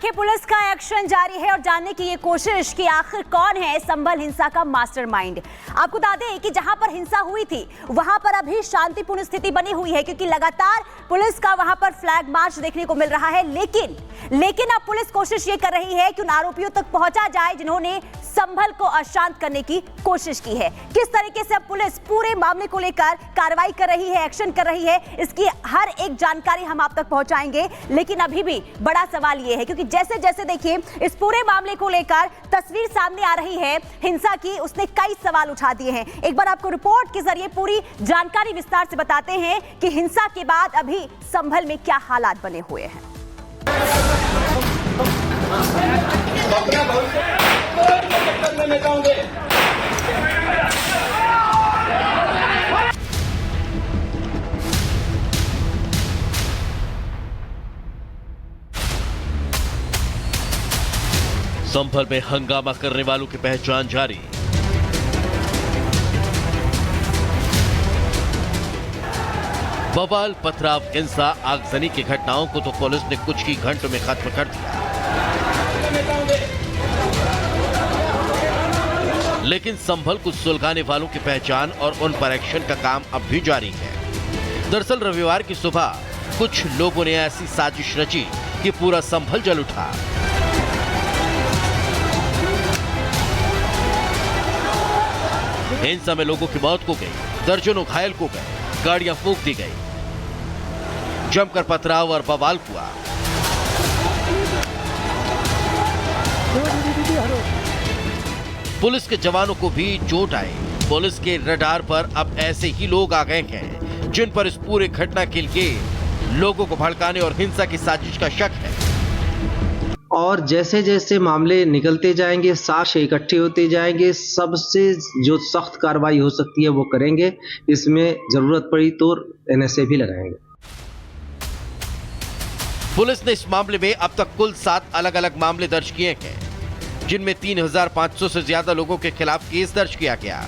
देखिए, पुलिस का एक्शन जारी है और जानने की ये कोशिश कि आखिर कौन है संभल हिंसा का मास्टरमाइंड। आपको बता दें कि जहां पर हिंसा हुई थी वहां पर अभी शांतिपूर्ण स्थिति बनी हुई है, क्योंकि लगातार पुलिस का वहां पर फ्लैग मार्च देखने को मिल रहा है। लेकिन अब पुलिस कोशिश ये कर रही है कि उन आरोपियों तक पहुंचा जाए जिन्होंने संभल को अशांत करने की कोशिश की है। किस तरीके से अब पुलिस पूरे मामले को लेकर कार्रवाई कर रही है, एक्शन कर रही है, इसकी हर एक जानकारी हम आप तक पहुंचाएंगे। लेकिन अभी भी बड़ा सवाल यह है, क्योंकि जैसे जैसे देखिए इस पूरे मामले को लेकर तस्वीर सामने आ रही है हिंसा की, उसने कई सवाल उठा दिए हैं। एक बार आपको रिपोर्ट के जरिए पूरी जानकारी विस्तार से बताते हैं कि हिंसा के बाद अभी संभल में क्या हालात बने हुए हैं। संभल में हंगामा करने वालों की पहचान जारी। बवाल, पथराव, हिंसा, आगजनी की घटनाओं को तो पुलिस ने कुछ ही घंटों में खत्म कर दिया, लेकिन संभल को सुलगाने वालों की पहचान और उन पर एक्शन का काम अब भी जारी है। दरअसल रविवार की सुबह कुछ लोगों ने ऐसी साजिश रची कि पूरा संभल जल उठा। हिंसा में लोगों की मौत हो गई, दर्जनों घायल हो गए, गाड़ियां फूंक दी गई, जमकर पथराव और बवाल हुआ। पुलिस के जवानों को भी चोट आई। पुलिस के रडार पर अब ऐसे ही लोग आ गए हैं जिन पर इस पूरे घटना के लिए लोगों को भड़काने और हिंसा की साजिश का शक है। और जैसे जैसे मामले निकलते जाएंगे, साक्ष्य इकट्ठे होते जाएंगे, सबसे जो सख्त कार्रवाई हो सकती है वो करेंगे। इसमें जरूरत पड़ी तो एनएसए भी लगाएंगे। पुलिस ने इस मामले में अब तक कुल 7 अलग अलग मामले दर्ज किए हैं, जिनमें 3500 से ज्यादा लोगों के खिलाफ केस दर्ज किया गया।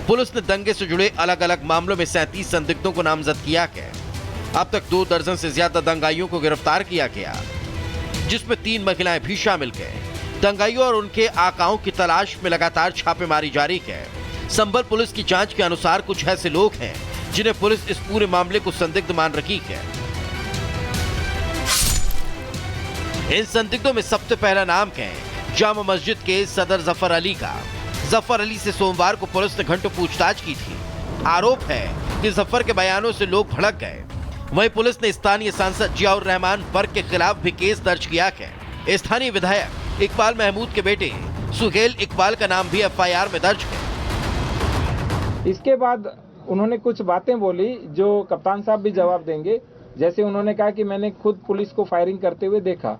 पुलिस ने दंगे से जुड़े अलग अलग मामलों में 37 संदिग्धों को नामजद किया है। अब तक 2 दर्जन से ज्यादा दंगाइयों को गिरफ्तार किया गया, जिसमें 3 महिलाएं भी शामिल हैं। दंगाइयों और उनके आकाओं की तलाश में लगातार छापेमारी जारी है। संभल पुलिस की जांच के अनुसार कुछ ऐसे लोग हैं जिन्हें पुलिस इस पूरे मामले को संदिग्ध मान रही है। इन संदिग्धों में सबसे पहला नाम है जामा मस्जिद के सदर जफर अली का। जफर अली से सोमवार को पुलिस ने घंटों पूछताछ की थी। आरोप है कि जफर के बयानों से लोग भड़क गए। वहीं पुलिस ने स्थानीय सांसद जियाउर रहमान बर्क के खिलाफ भी केस दर्ज किया है। स्थानीय विधायक इकबाल महमूद के बेटे सुहेल इकबाल का नाम भी एफआईआर में दर्ज है। इसके बाद उन्होंने कुछ बातें बोली जो कप्तान साहब भी जवाब देंगे। जैसे उन्होंने कहा कि मैंने खुद पुलिस को फायरिंग करते हुए देखा।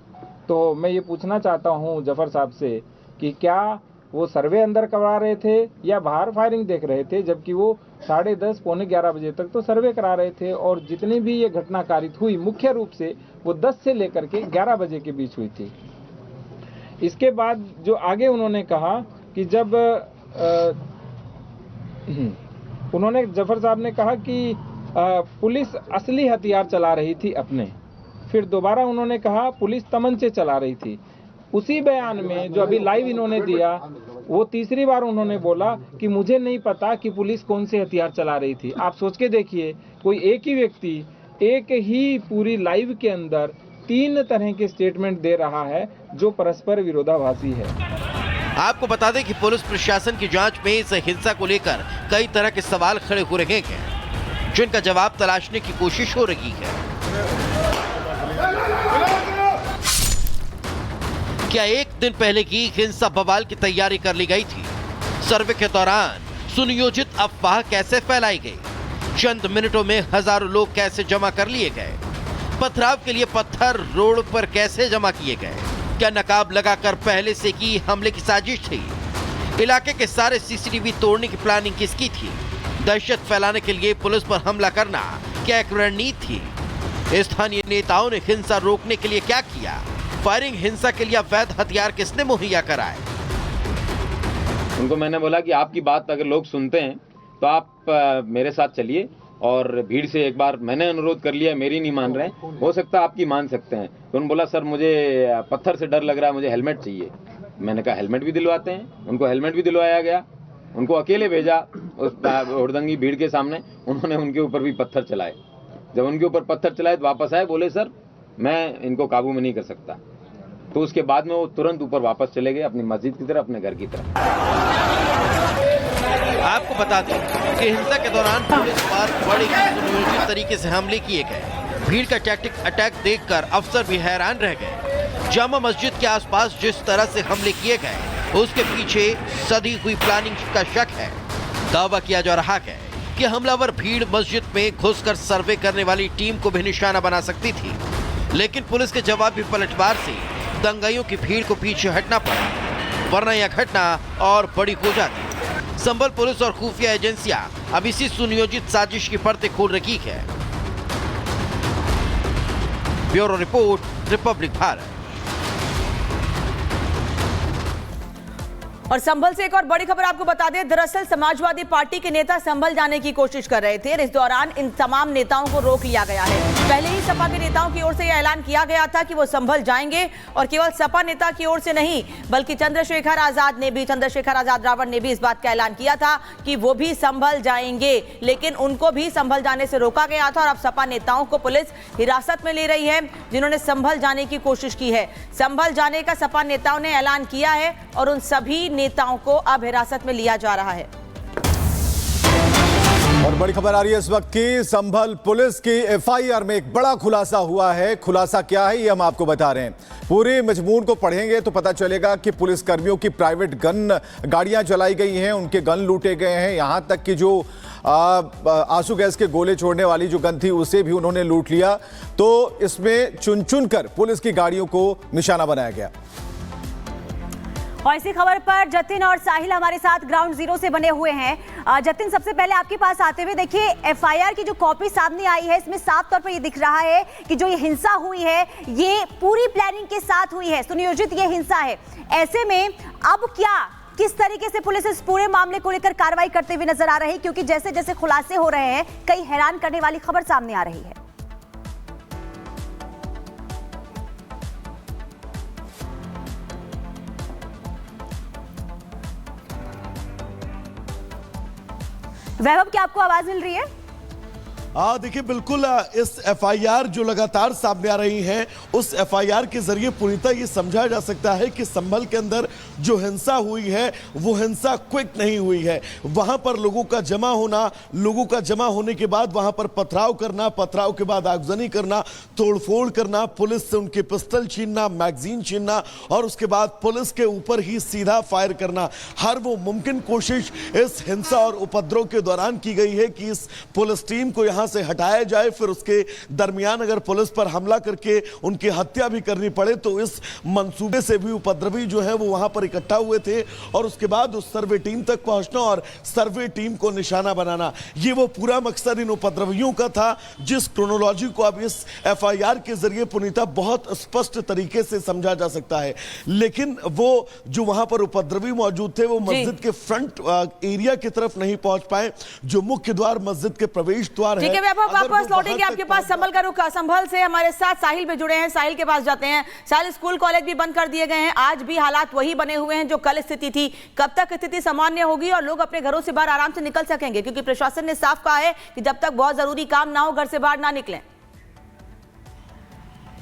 तो मैं ये पूछना चाहता हूँ जफर साहब से कि क्या वो सर्वे अंदर करवा रहे थे या बाहर फायरिंग देख रहे थे, जबकि वो 10:30 पौने 11 बजे तक तो सर्वे करा रहे थे। और जितनी भी ये घटना कारित हुई मुख्य रूप से वो 10 से लेकर के 11 बजे के बीच हुई थी। इसके बाद जो आगे उन्होंने कहा कि जब उन्होंने जफर साहब ने कहा कि पुलिस असली हथियार चला रही थी अपने। फिर दोबारा उन्होंने कहा पुलिस तमंचे चला रही थी। उसी बयान में जो अभी लाइव इन्होंने दिया, वो तीसरी बार उन्होंने बोला कि मुझे नहीं पता कि पुलिस कौन से हथियार चला रही थी। आप सोच के देखिए, कोई एक ही व्यक्ति एक ही पूरी लाइव के अंदर 3 तरह के स्टेटमेंट दे रहा है जो परस्पर विरोधाभासी है। आपको बता दें कि पुलिस प्रशासन की जांच में इस हिंसा को लेकर कई तरह के सवाल खड़े हो रहे हैं, जिनका जवाब तलाशने की कोशिश हो रही है। क्या एक दिन पहले की हिंसा बवाल की तैयारी कर ली गई थी? सर्वे के दौरान सुनियोजित अफवाह कैसे फैलाई गई? चंद मिनटों में हजारों लोग कैसे जमा कर लिए गए? पथराव के लिए पत्थर रोड पर कैसे जमा किए गए? क्या नकाब लगाकर पहले से की हमले की साजिश थी? इलाके के सारे सीसीटीवी तोड़ने की प्लानिंग किसकी थी? दहशत फैलाने के लिए पुलिस पर हमला करना क्या एक रणनीति थी? स्थानीय नेताओं ने हिंसा रोकने के लिए क्या किया? फायरिंग हिंसा के लिए अवैध हथियार किसने मुहैया कराए? उनको मैंने बोला कि आपकी बात अगर लोग सुनते हैं तो आप मेरे साथ चलिए और भीड़ से एक बार मैंने अनुरोध कर लिया, मेरी नहीं मान रहे हैं, हो सकता है आपकी मान सकते हैं। तो उन्होंने बोला सर मुझे पत्थर से डर लग रहा है, मुझे हेलमेट चाहिए। मैंने कहा हेलमेट भी दिलवाते हैं। उनको हेलमेट भी दिलवाया गया, उनको अकेले भेजा उस हुड़दंगी भीड़ के सामने। उन्होंने उनके ऊपर भी पत्थर चलाए। जब उनके ऊपर पत्थर चलाए तो वापस आए, बोले सर मैं इनको काबू में नहीं कर सकता। तो उसके बाद में वो तुरंत ऊपर वापस चले गए अपनी मस्जिद की तरफ, अपने घर की तरफ। आपको बता दें कि हिंसा के दौरान पुलिस पर बड़े सुनियोजित तरीके से हमले किए गए। भीड़ का टैक्टिक अटैक देखकर अफसर भी हैरान रह गए। जामा मस्जिद के आसपास जिस तरह से हमले किए गए उसके पीछे सधी हुई प्लानिंग का शक है। दावा किया जा रहा है कि हमलावर भीड़ मस्जिद में घुसकर सर्वे करने वाली टीम को भी निशाना बना सकती थी, लेकिन पुलिस के जवाबी पलटवार से दंगाइयों की भीड़ को पीछे हटना पड़ा, वरना यह घटना और बड़ी हो जाती। संभल पुलिस और खुफिया एजेंसियां अब इसी सुनियोजित साजिश की परतें खोल रही है। Bureau report, Republic Bharat. और संभल से एक और बड़ी खबर आपको बता दें। दरअसल समाजवादी पार्टी के नेता संभल जाने की कोशिश कर रहे थे और इस दौरान इन तमाम नेताओं को रोक लिया गया है। पहले ही सपा के नेताओं की ओर से यह ऐलान किया गया था कि वो संभल जाएंगे और केवल सपा नेता की ओर से नहीं बल्कि चंद्रशेखर आजाद रावण ने भी इस बात का ऐलान किया था कि वो भी संभल जाएंगे, लेकिन उनको भी संभल जाने से रोका गया था। और अब सपा नेताओं को पुलिस हिरासत में ले रही है जिन्होंने संभल जाने की कोशिश की है। संभल जाने का सपा नेताओं ने ऐलान किया है और उन सभी नेताओं को अब हिरासत में लिया जा रहा है। और बड़ी खबर आ रही है इस वक्त की संभल पुलिस की एफआईआर में एक बड़ा खुलासा हुआ है। खुलासा क्या है ये हम आपको बता रहे हैं। पूरे मजमून को पढ़ेंगे तो पता चलेगा कि पुलिस कर्मियों की प्राइवेट गन गाड़ियां चलाई गई हैं, उनके गन लूटे गए हैं, यहां तक कि जो आंसू गैस के गोले छोड़ने वाली जो गन थी उसे भी उन्होंने लूट लिया। तो इसमें चुन चुन कर पुलिस की गाड़ियों को निशाना बनाया गया। और इसी खबर पर जतिन और साहिल हमारे साथ ग्राउंड जीरो से बने हुए हैं। जतिन, सबसे पहले आपके पास आते हुए देखिए, एफआईआर की जो कॉपी सामने आई है इसमें साफ तौर पर ये दिख रहा है कि जो ये हिंसा हुई है ये पूरी प्लानिंग के साथ हुई है, सुनियोजित ये हिंसा है। ऐसे में अब क्या, किस तरीके से पुलिस इस पूरे मामले को लेकर कार्रवाई करते हुए नजर आ रही है, क्योंकि जैसे जैसे खुलासे हो रहे हैं कई हैरान करने वाली खबर सामने आ रही है। वैभव, क्या आपको आवाज मिल रही है? देखिए बिल्कुल, इस एफआईआर जो लगातार सामने आ रही है उस एफआईआर के जरिए पूर्णतः ये समझा जा सकता है कि संभल के अंदर जो हिंसा हुई है वो हिंसा क्विक नहीं हुई है। वहां पर लोगों का जमा होना, लोगों का जमा होने के बाद वहां पर पथराव करना, पथराव के बाद आगजनी करना, तोड़फोड़ करना, पुलिस से उनके पिस्टल छीनना, मैगजीन छीनना और उसके बाद पुलिस के ऊपर ही सीधा फायर करना, हर वो मुमकिन कोशिश इस हिंसा और उपद्रव के दौरान की गई है कि इस पुलिस टीम को यहां से हटाया जाए। फिर उसके दरमियान अगर पुलिस पर हमला करके उनकी हत्या भी करनी पड़े तो इस मंसूबे से भी उपद्रवी जो है वो वहां पर इकट्ठा हुए थे और उसके बाद उस सर्वे टीम तक पहुंचना और सर्वे टीम को निशाना बनाना, ये वो पूरा मकसद इन उपद्रवियों का था, जिस क्रोनोलॉजी को अब इस एफआईआर के जरिए पुनीता बहुत स्पष्ट तरीके से समझा जा सकता है। लेकिन वो जो वहां पर उपद्रवी मौजूद थे वो मस्जिद के फ्रंट एरिया की तरफ नहीं पहुंच पाए, जो मुख्य द्वार मस्जिद के प्रवेश द्वार है। वापस लौटेंगे आपके पास। संभल का रुख, संभल से हमारे साथ साहिल भी जुड़े हैं, साहिल के पास जाते हैं। साहिल, स्कूल कॉलेज भी बंद कर दिए गए हैं, आज भी हालात वही बने हुए हैं जो कल स्थिति थी। कब तक स्थिति सामान्य होगी और लोग अपने घरों से बाहर आराम से निकल सकेंगे? क्योंकि प्रशासन ने साफ कहा है कि जब तक बहुत जरूरी काम ना हो घर से बाहर ना निकलें।